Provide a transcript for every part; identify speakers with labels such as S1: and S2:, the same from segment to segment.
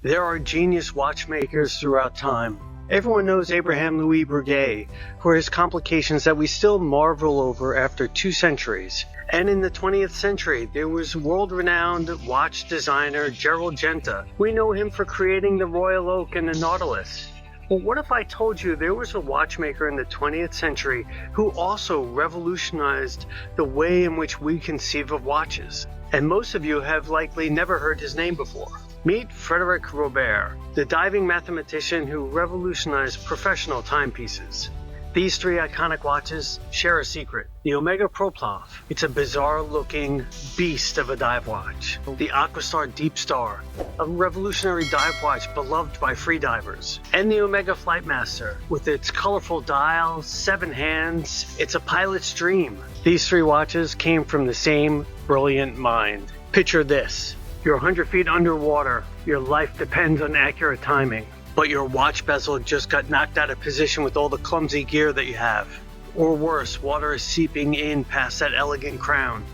S1: There are genius watchmakers throughout time. Everyone knows Abraham Louis Breguet for his complications that we still marvel over after 2 centuries. And in the 20th century, there was world-renowned watch designer Gerald Genta. We know him for creating the Royal Oak and the Nautilus. Well, what if I told you there was a watchmaker in the 20th century who also revolutionized the way in which we conceive of watches? And most of you have likely never heard his name before. Meet Frederic Robert, the diving mathematician who revolutionized professional timepieces. These 3 iconic watches share a secret. The Omega Ploprof, it's a bizarre-looking beast of a dive watch. The Aquastar Deepstar, a revolutionary dive watch beloved by freedivers. And the Omega Flightmaster, with its colorful dial, 7 hands, it's a pilot's dream. These 3 watches came from the same brilliant mind. Picture this. You're 100 feet underwater. Your life depends on accurate timing. But your watch bezel just got knocked out of position with all the clumsy gear that you have. Or worse, water is seeping in past that elegant crown.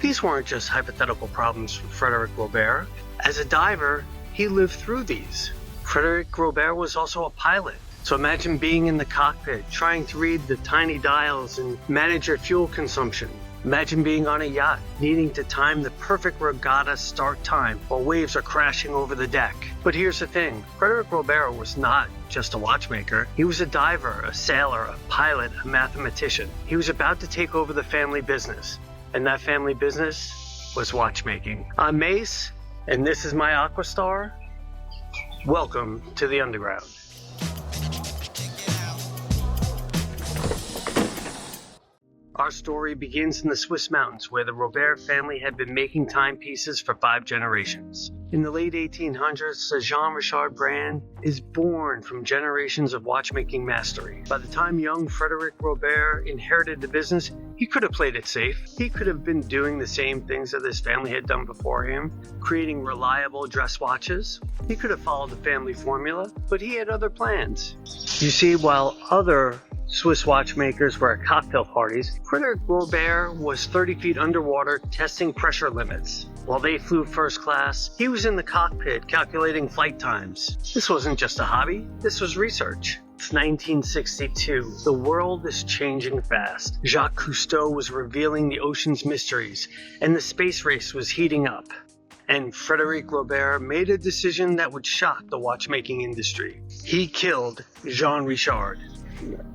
S1: These weren't just hypothetical problems for Frederic Robert. As a diver, he lived through these. Frederic Robert was also a pilot. So imagine being in the cockpit, trying to read the tiny dials and manage your fuel consumption. Imagine being on a yacht, needing to time the perfect regatta start time while waves are crashing over the deck. But here's the thing, Frederic Robert was not just a watchmaker. He was a diver, a sailor, a pilot, a mathematician. He was about to take over the family business, and that family business was watchmaking. I'm Mace, and this is my Aquastar. Welcome to the underground. Our story begins in the Swiss mountains, where the Robert family had been making timepieces for 5 generations. In the late 1800s, the JeanRichard brand is born from generations of watchmaking mastery. By the time young Frederic Robert inherited the business, he could have played it safe. He could have been doing the same things that his family had done before him, creating reliable dress watches. He could have followed the family formula, but he had other plans. You see, while other Swiss watchmakers were at cocktail parties, Frederic Robert was 30 feet underwater testing pressure limits. While they flew first class, he was in the cockpit calculating flight times. This wasn't just a hobby, this was research. It's 1962. The world is changing fast. Jacques Cousteau was revealing the ocean's mysteries, and the space race was heating up. And Frederic Robert made a decision that would shock the watchmaking industry. He killed JeanRichard.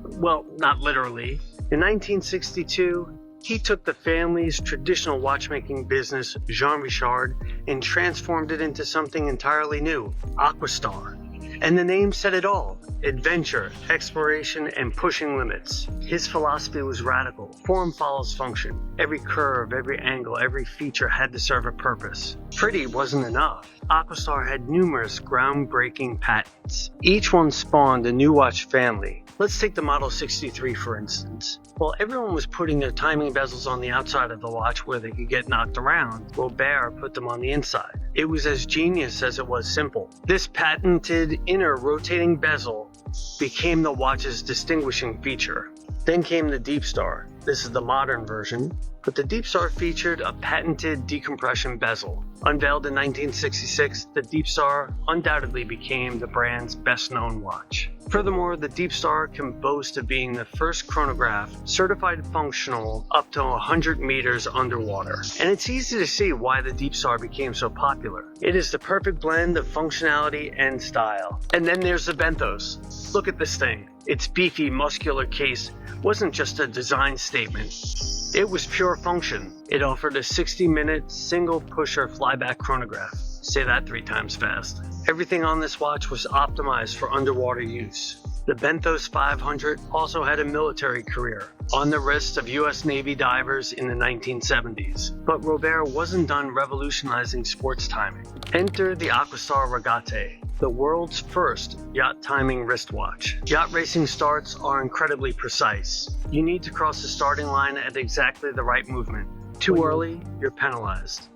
S1: Well, not literally. In 1962, he took the family's traditional watchmaking business, JeanRichard, and transformed it into something entirely new, Aquastar. And the name said it all: adventure, exploration, and pushing limits. His philosophy was radical. Form follows function. Every curve, every angle, every feature had to serve a purpose. Pretty wasn't enough. Aquastar had numerous groundbreaking patents. Each one spawned a new watch family. Let's take the Model 63 for instance. While everyone was putting their timing bezels on the outside of the watch where they could get knocked around, Robert put them on the inside. It was as genius as it was simple. This patented inner rotating bezel became the watch's distinguishing feature. Then came the Deepstar. This is the modern version, but the Deepstar featured a patented decompression bezel. Unveiled in 1966, the Deepstar undoubtedly became the brand's best-known watch. Furthermore, the Deepstar can boast of being the first chronograph certified functional up to 100 meters underwater. And it's easy to see why the Deepstar became so popular. It is the perfect blend of functionality and style. And then there's the Benthos. Look at this thing. Its beefy, muscular case wasn't just a design statement. It was pure function. It offered a 60-minute single-pusher flyback chronograph. Say that 3 times fast. Everything on this watch was optimized for underwater use. The Benthos 500 also had a military career, on the wrists of U.S. Navy divers in the 1970s. But Robert wasn't done revolutionizing sports timing. Enter the Aquastar Regate, the world's first yacht timing wristwatch. Yacht racing starts are incredibly precise. You need to cross the starting line at exactly the right movement. Too early, you're penalized.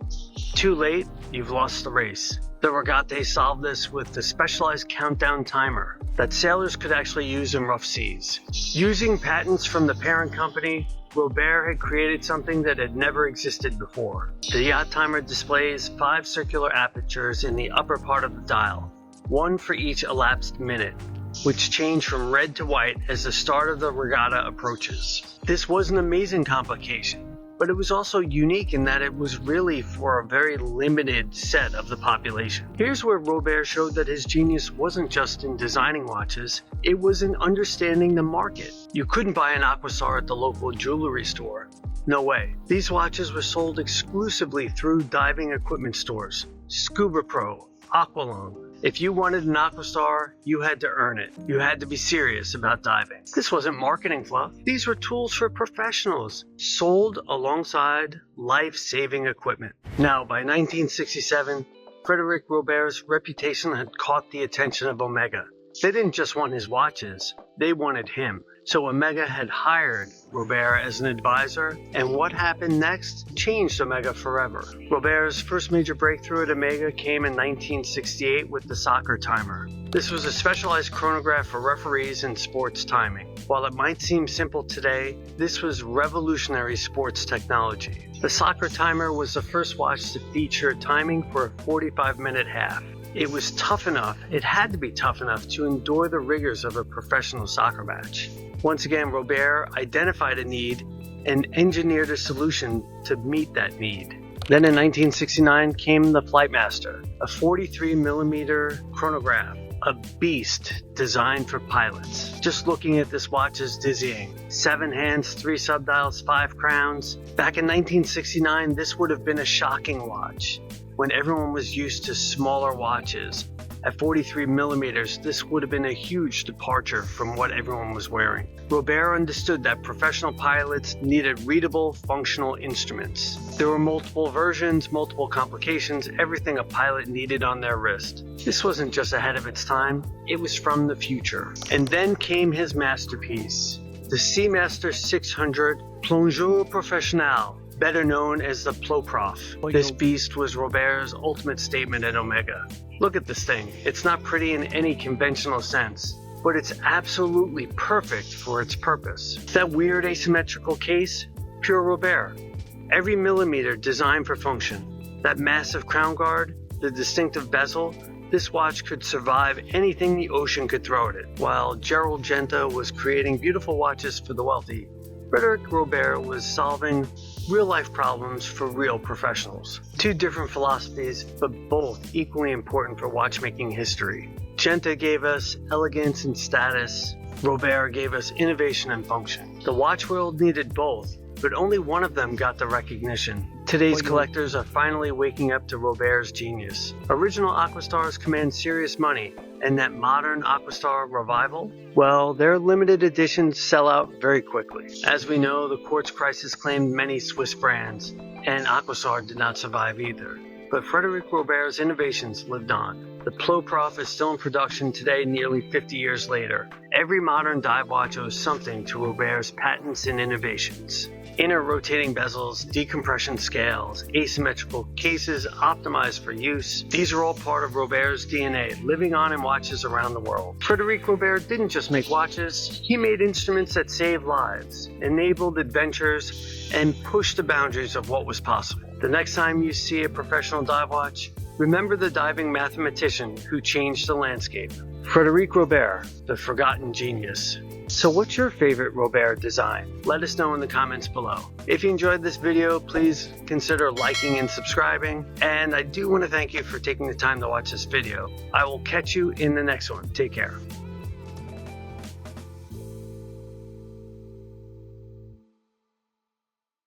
S1: Too late, you've lost the race. The Regate solved this with the specialized countdown timer that sailors could actually use in rough seas. Using patents from the parent company, Robert had created something that had never existed before. The yacht timer displays 5 circular apertures in the upper part of the dial. one for each elapsed minute, which changed from red to white as the start of the regatta approaches. This was an amazing complication, but it was also unique in that it was really for a very limited set of the population. Here's where Robert showed that his genius wasn't just in designing watches, it was in understanding the market. You couldn't buy an Aquastar at the local jewelry store. No way. These watches were sold exclusively through diving equipment stores, Scuba Pro, Aqualung. If you wanted an Aquastar, you had to earn it. You had to be serious about diving. This wasn't marketing fluff. These were tools for professionals, sold alongside life-saving equipment. Now, by 1967, Frederic Robert's reputation had caught the attention of Omega. They didn't just want his watches, they wanted him. So Omega had hired Robert as an advisor, and what happened next changed Omega forever. Robert's first major breakthrough at Omega came in 1968 with the soccer timer. This was a specialized chronograph for referees and sports timing. While it might seem simple today, this was revolutionary sports technology. The soccer timer was the first watch to feature timing for a 45-minute half. It was tough enough, it had to be tough enough to endure the rigors of a professional soccer match. Once again, Robert identified a need and engineered a solution to meet that need. Then in 1969 came the Flightmaster, a 43mm chronograph, a beast designed for pilots. Just looking at this watch is dizzying. 7 hands, 3 subdials, 5 crowns. Back in 1969, this would have been a shocking watch, when everyone was used to smaller watches. At 43mm, this would have been a huge departure from what everyone was wearing. Robert understood that professional pilots needed readable, functional instruments. There were multiple versions, multiple complications, everything a pilot needed on their wrist. This wasn't just ahead of its time, it was from the future. And then came his masterpiece, the Seamaster 600 Plongeur Professionnel, better known as the Ploprof. This beast was Robert's ultimate statement at Omega. Look at this thing. It's not pretty in any conventional sense, but it's absolutely perfect for its purpose. That weird asymmetrical case, pure Robert. Every millimeter designed for function. That massive crown guard, the distinctive bezel, this watch could survive anything the ocean could throw at it. While Gerald Genta was creating beautiful watches for the wealthy, Frederic Robert was solving real-life problems for real professionals. Two different philosophies, but both equally important for watchmaking history. Genta gave us elegance and status. Robert gave us innovation and function. The watch world needed both, but only one of them got the recognition. Today's collectors are finally waking up to Robert's genius. Original Aquastars command serious money, and that modern Aquastar revival? Well, their limited editions sell out very quickly. As we know, the quartz crisis claimed many Swiss brands, and Aquastar did not survive either. But Frederic Robert's innovations lived on. The Ploprof is still in production today, nearly 50 years later. Every modern dive watch owes something to Robert's patents and innovations. Inner rotating bezels, decompression scales, asymmetrical cases optimized for use. These are all part of Robert's DNA, living on in watches around the world. Frederic Robert didn't just make watches, he made instruments that saved lives, enabled adventures, and pushed the boundaries of what was possible. The next time you see a professional dive watch, remember the diving mathematician who changed the landscape. Frederic Robert, the forgotten genius. So what's your favorite Robert design? Let us know in the comments below. If you enjoyed this video, please consider liking and subscribing. And I do want to thank you for taking the time to watch this video. I will catch you in the next one. Take care.